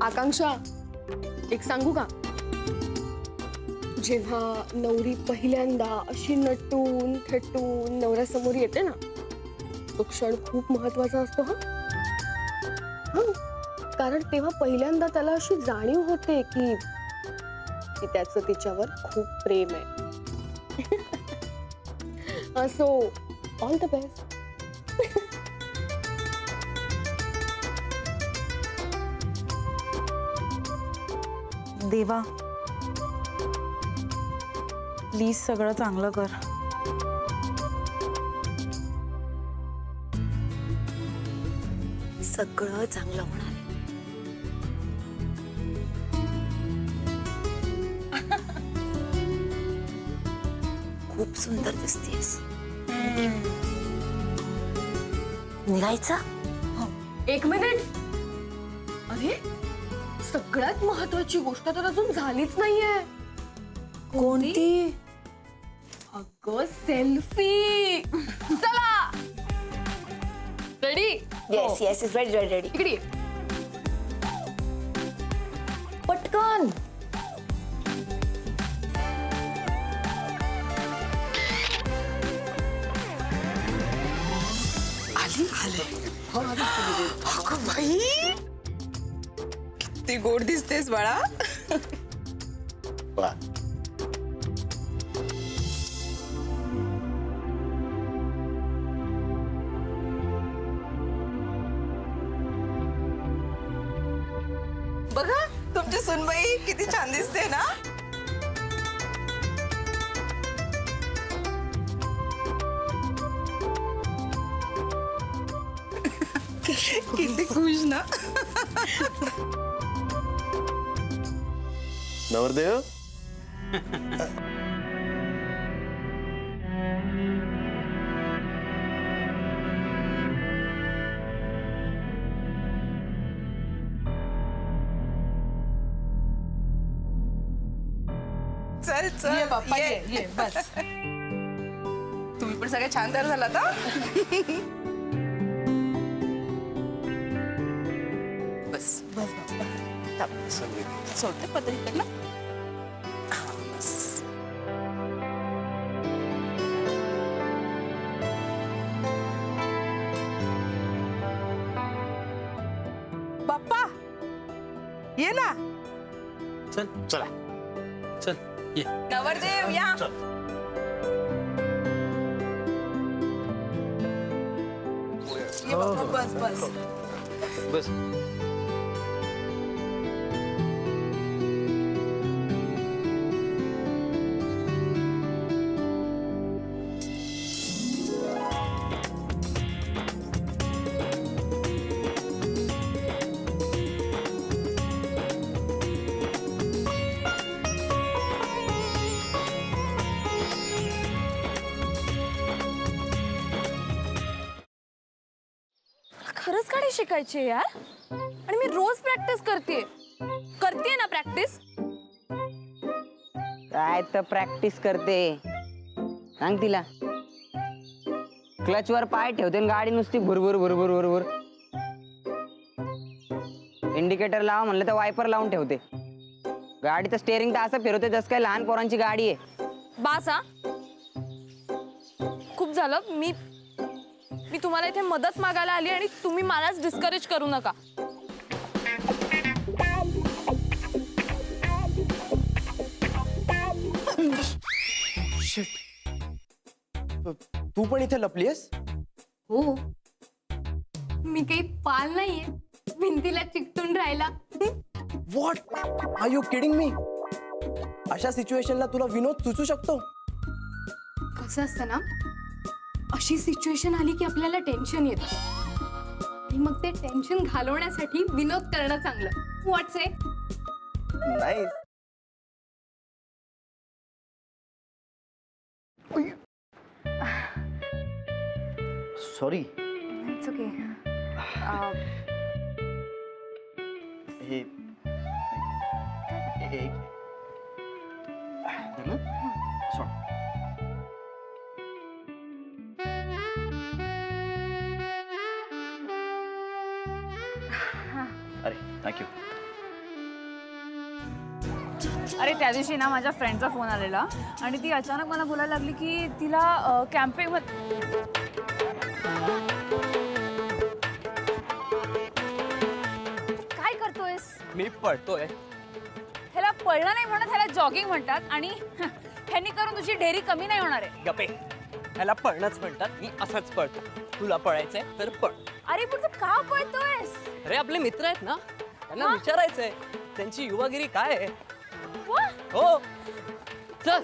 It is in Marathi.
आकांक्षा, एक सांगू का? जेव्हा नवरी पहिल्यांदा अशी नटून थटून नवऱ्यासमोर येते ना, तो क्षण खूप महत्वाचा असतो. हा कारण तेव्हा पहिल्यांदा त्याला अशी जाणीव होते की त्याचं तिच्यावर खूप प्रेम आहे. So all the best. देवा, प्लीज सगळं चांगलं कर. सगळं चांगलं होणार आहे. खूप सुंदर दिसतेस. निघायचं? एक मिनिट. अरे, सगळ्यात महत्वाची गोष्ट तर अजून झालीच नाहीये. कोणती? अगं, सेल्फी. चला. Ready? Yes yes is ready ready ready. इकडे ये. पटकन. आली आले. अगं बाई, किती गोड दिसतेस बाळा. वा. बघा तुमची सुनबाई किती छान दिसते ना. किती खुश ना. नवरदेव, चल चल ये बाप्पा, ये. ये बस. तुम्ही पण सगळे छान तयार झाला आता. बस बस बाप्पा. सोडते पत्रिकेला. बाप्पा ये ना. चल चला. चल ये. नवरदेव या. ये बाप्पा, बस बस. बस. खरंच गाडी शिकायची यार. आणि मी रोज प्रॅक्टिस करते ना प्रॅक्टिस. काय तर प्रॅक्टिस करते. सांग तिला. क्लच वर पाय ठेवते आणि गाडी नुसती भुरभुर भुरभुर भुरभुर. इंडिकेटर लावा म्हणलं तर वायपर लावून ठेवते. गाडीचं स्टेअरिंग तर असं फिरवते जसं काय लहान पोरांची गाडी आहे. बास हा. खूप झालं. मी तुम्हाला इथे मदत मागायला आली आणि तुम्ही मलाच डिस्करेज करू नका. तू पण इथे लपलीयस? हो, मी काही पाल नाहीये भिंतीला चिकटून राहायला. What are you kidding me? अशा सिच्युएशनला तुला विनोद सुचू शकतो? कसं असतं ना, अशी सिच्युएशन आली की आपल्याला टेन्शन येतं आणि मग ते टेन्शन घालवण्यासाठी विनोद करणं चांगलं. व्हॉट्स ए? नाही. सॉरी. It's okay. हे एक सोड. अरे थँक्यू. अरे त्या दिवशी ना माझ्या फ्रेंडचा फोन आलेला आणि ती अचानक मला बोलायला लागली की तिला कॅम्पिंग काय करतोयस? मी पळतोय. ह्याला पळणं नाही म्हणत, ह्याला जॉगिंग म्हणतात. आणि ह्यांनी करून तुझी ढेरी कमी नाही होणार आहे. गपे, ह्याला पळणंच म्हणतात. मी असंच पळतो. तुला पळायचंय तर पळ. अरे पण तू का पळतोयस? अरे आपले मित्र आहेत ना, त्यांना विचारायचंय त्यांची युवागिरी काय आहे. वा, हो चल.